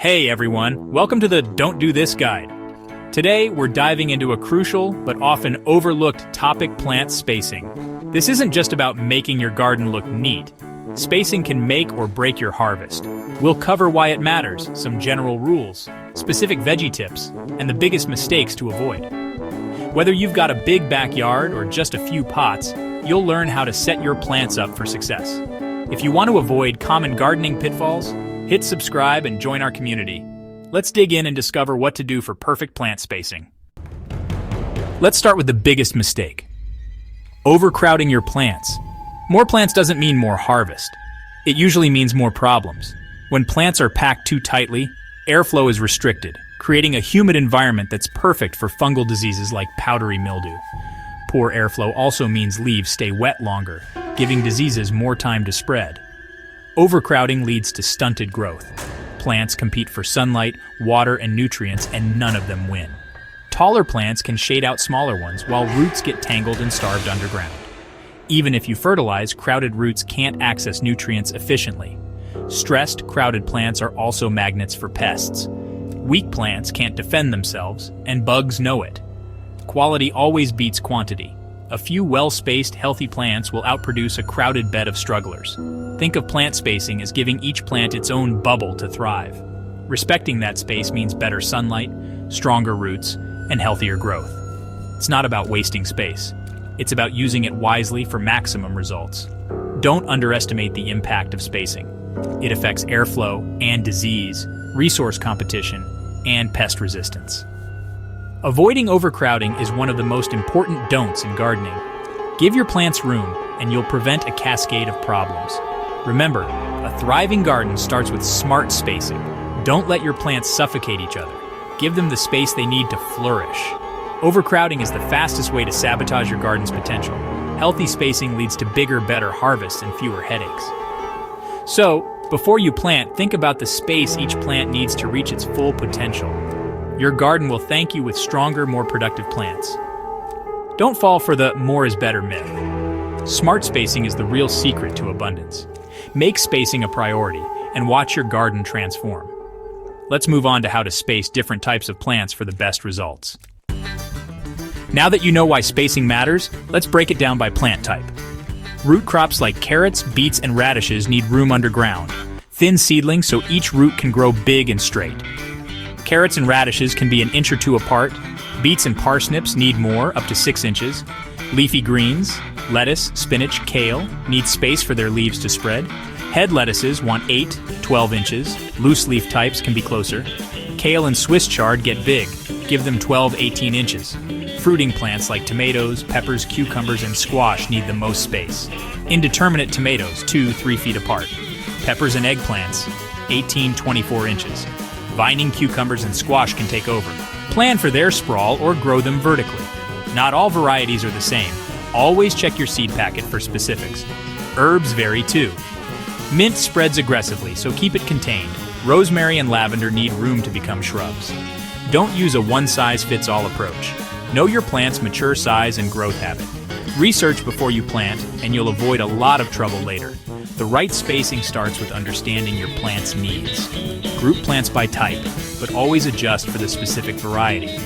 Hey everyone, welcome to the Don't Do This guide. Today we're diving into a crucial but often overlooked topic: plant spacing. This isn't just about making your garden look neat. Spacing can make or break your harvest. We'll cover why it matters, some general rules, specific veggie tips, and the biggest mistakes to avoid. Whether you've got a big backyard or just a few pots, you'll learn how to set your plants up for success. If you want to avoid common gardening pitfalls, hit subscribe and join our community. Let's dig in and discover what to do for perfect plant spacing. Let's start with the biggest mistake: overcrowding your plants. More plants doesn't mean more harvest. It usually means more problems. When plants are packed too tightly, airflow is restricted, creating a humid environment that's perfect for fungal diseases like powdery mildew. Poor airflow also means leaves stay wet longer, giving diseases more time to spread. Overcrowding leads to stunted growth. Plants compete for sunlight, water, and nutrients, and none of them win. Taller plants can shade out smaller ones, while roots get tangled and starved underground. Even if you fertilize, crowded roots can't access nutrients efficiently. Stressed, crowded plants are also magnets for pests. Weak plants can't defend themselves, and bugs know it. Quality always beats quantity. A few well-spaced, healthy plants will outproduce a crowded bed of strugglers. Think of plant spacing as giving each plant its own bubble to thrive. Respecting that space means better sunlight, stronger roots, and healthier growth. It's not about wasting space. It's about using it wisely for maximum results. Don't underestimate the impact of spacing. It affects airflow and disease, resource competition, and pest resistance. Avoiding overcrowding is one of the most important don'ts in gardening. Give your plants room, and you'll prevent a cascade of problems. Remember, a thriving garden starts with smart spacing. Don't let your plants suffocate each other. Give them the space they need to flourish. Overcrowding is the fastest way to sabotage your garden's potential. Healthy spacing leads to bigger, better harvests and fewer headaches. So, before you plant, think about the space each plant needs to reach its full potential. Your garden will thank you with stronger, more productive plants. Don't fall for the more is better myth. Smart spacing is the real secret to abundance. Make spacing a priority and watch your garden transform. Let's move on to how to space different types of plants for the best results. Now that you know why spacing matters, let's break it down by plant type. Root crops like carrots, beets, and radishes need room underground. Thin seedlings so each root can grow big and straight. Carrots and radishes can be an inch or two apart. Beets and parsnips need more, up to 6 inches. Leafy greens, lettuce, spinach, kale need space for their leaves to spread. Head lettuces want 8-12 inches. Loose leaf types can be closer. Kale and Swiss chard get big. Give them 12-18 inches. Fruiting plants like tomatoes, peppers, cucumbers, and squash need the most space. Indeterminate tomatoes, 2-3 feet apart. Peppers and eggplants, 18-24 inches. Vining cucumbers and squash can take over. Plan for their sprawl or grow them vertically. Not all varieties are the same. Always check your seed packet for specifics. Herbs vary too. Mint spreads aggressively, so keep it contained. Rosemary and lavender need room to become shrubs. Don't use a one-size-fits-all approach. Know your plant's mature size and growth habit. Research before you plant, and you'll avoid a lot of trouble later. The right spacing starts with understanding your plant's needs. Group plants by type, but always adjust for the specific variety.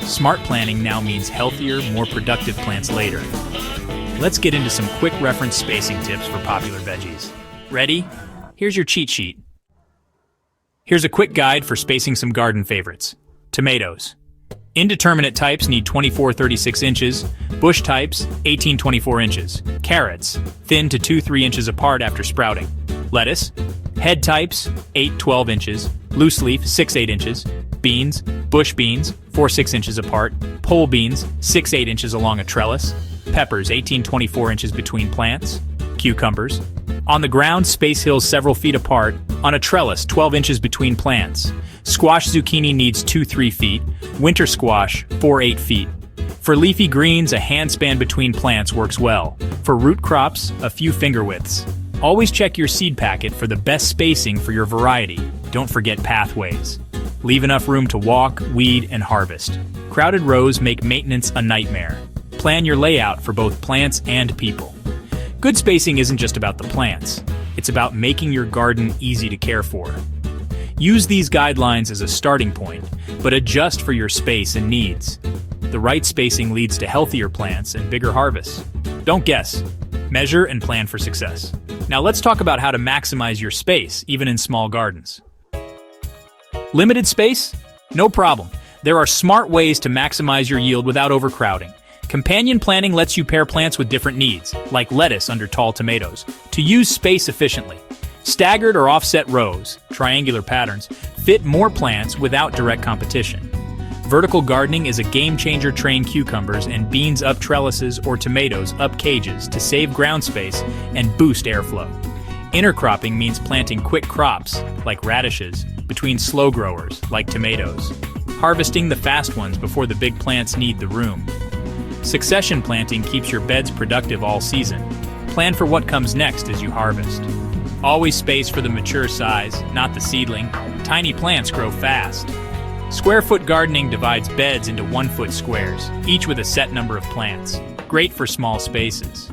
Smart planning now means healthier, more productive plants later. Let's get into some quick reference spacing tips for popular veggies. Ready? Here's your cheat sheet. Here's a quick guide for spacing some garden favorites. Tomatoes. Indeterminate types need 24-36 inches, bush types 18-24 inches. Carrots, thin to 2-3 inches apart after sprouting. Lettuce, head types 8-12 inches, loose leaf 6-8 inches. Beans, bush beans 4-6 inches apart. Pole beans 6-8 inches along a trellis. Peppers 18-24 inches between plants. Cucumbers, on the ground space hills several feet apart. On a trellis 12 inches between plants. Squash zucchini needs 2-3 feet. Winter squash 4-8 feet. For leafy greens, a handspan between plants works well. For root crops, a few finger widths. Always check your seed packet for the best spacing for your variety. Don't forget pathways. Leave enough room to walk, weed, and harvest. Crowded rows make maintenance a nightmare. Plan your layout for both plants and people. Good spacing isn't just about the plants. It's about making your garden easy to care for. Use these guidelines as a starting point, but adjust for your space and needs. The right spacing leads to healthier plants and bigger harvests. Don't guess. Measure and plan for success. Now let's talk about how to maximize your space, even in small gardens. Limited space? No problem. There are smart ways to maximize your yield without overcrowding. Companion planting lets you pair plants with different needs, like lettuce under tall tomatoes, to use space efficiently. Staggered or offset rows, triangular patterns, fit more plants without direct competition. Vertical gardening is a game-changer. Train cucumbers and beans up trellises or tomatoes up cages to save ground space and boost airflow. Intercropping means planting quick crops, like radishes, between slow growers, like tomatoes. Harvesting the fast ones before the big plants need the room. Succession planting keeps your beds productive all season. Plan for what comes next as you harvest. Always space for the mature size, not the seedling. Tiny plants grow fast. Square foot gardening divides beds into 1-foot squares, each with a set number of plants. Great for small spaces.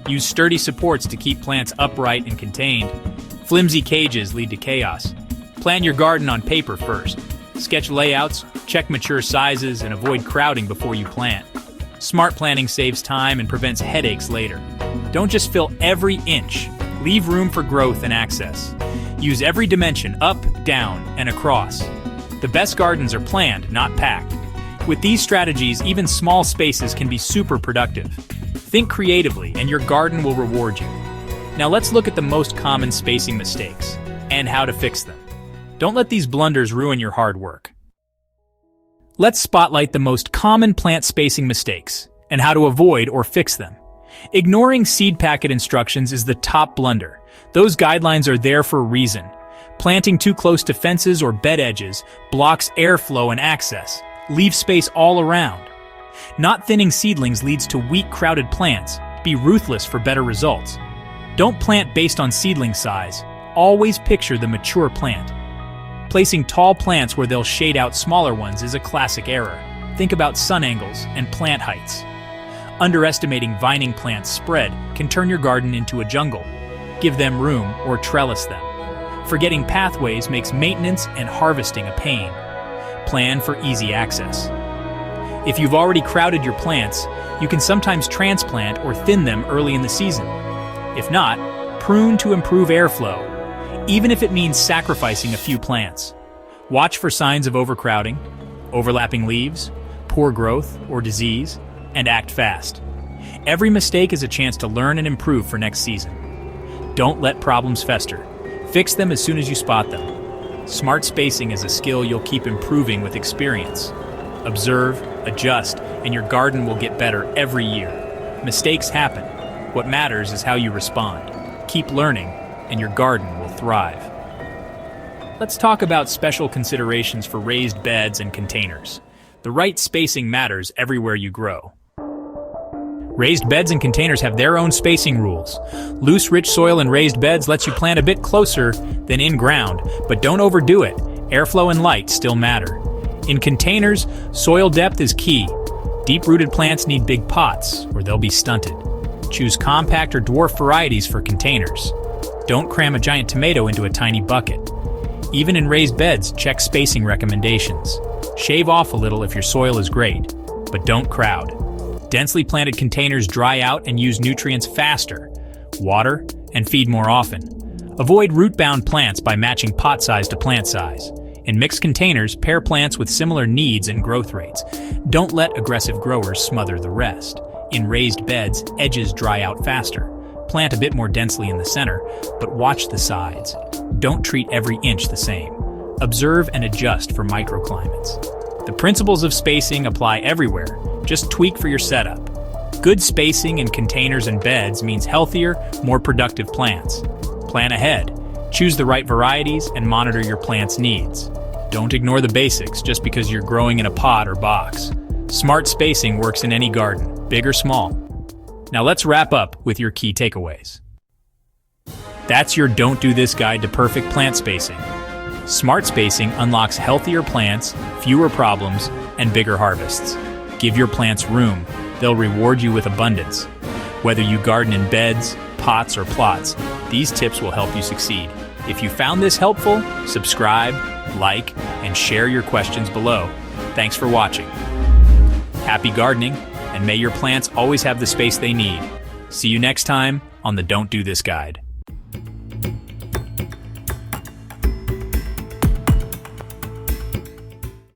Use sturdy supports to keep plants upright and contained. Flimsy cages lead to chaos. Plan your garden on paper first. Sketch layouts, check mature sizes, and avoid crowding before you plant. Smart planting saves time and prevents headaches later. Don't just fill every inch. Leave room for growth and access. Use every dimension, up, down, and across. The best gardens are planned, not packed. With these strategies, even small spaces can be super productive. Think creatively, and your garden will reward you. Now let's look at the most common spacing mistakes and how to fix them. Don't let these blunders ruin your hard work. Let's spotlight the most common plant spacing mistakes and how to avoid or fix them. Ignoring seed packet instructions is the top blunder. Those guidelines are there for a reason. Planting too close to fences or bed edges blocks airflow and access. Leave space all around. Not thinning seedlings leads to weak, crowded plants. Be ruthless for better results. Don't plant based on seedling size. Always picture the mature plant. Placing tall plants where they'll shade out smaller ones is a classic error. Think about sun angles and plant heights. Underestimating vining plants' spread can turn your garden into a jungle. Give them room or trellis them. Forgetting pathways makes maintenance and harvesting a pain. Plan for easy access. If you've already crowded your plants, you can sometimes transplant or thin them early in the season. If not, prune to improve airflow, even if it means sacrificing a few plants. Watch for signs of overcrowding, overlapping leaves, poor growth or disease, and act fast. Every mistake is a chance to learn and improve for next season. Don't let problems fester. Fix them as soon as you spot them. Smart spacing is a skill you'll keep improving with experience. Observe, adjust, and your garden will get better every year. Mistakes happen. What matters is how you respond. Keep learning, and your garden will thrive. Let's talk about special considerations for raised beds and containers. The right spacing matters everywhere you grow. Raised beds and containers have their own spacing rules. Loose, rich soil in raised beds lets you plant a bit closer than in ground, but don't overdo it. Airflow and light still matter. In containers, soil depth is key. Deep-rooted plants need big pots, or they'll be stunted. Choose compact or dwarf varieties for containers. Don't cram a giant tomato into a tiny bucket. Even in raised beds, check spacing recommendations. Shave off a little if your soil is great, but don't crowd. Densely planted containers dry out and use nutrients faster. Water and feed more often. Avoid root-bound plants by matching pot size to plant size. In mixed containers, pair plants with similar needs and growth rates. Don't let aggressive growers smother the rest. In raised beds, edges dry out faster. Plant a bit more densely in the center, but watch the sides. Don't treat every inch the same. Observe and adjust for microclimates. The principles of spacing apply everywhere. Just tweak for your setup. Good spacing in containers and beds means healthier, more productive plants. Plan ahead. Choose the right varieties and monitor your plant's needs. Don't ignore the basics just because you're growing in a pot or box. Smart spacing works in any garden, big or small. Now let's wrap up with your key takeaways. That's your Don't Do This guide to perfect plant spacing. Smart spacing unlocks healthier plants, fewer problems, and bigger harvests. Give your plants room. They'll reward you with abundance. Whether you garden in beds, pots, or plots, these tips will help you succeed. If you found this helpful, subscribe, like, and share your questions below. Thanks for watching. Happy gardening, and may your plants always have the space they need. See you next time on the Don't Do This Guide.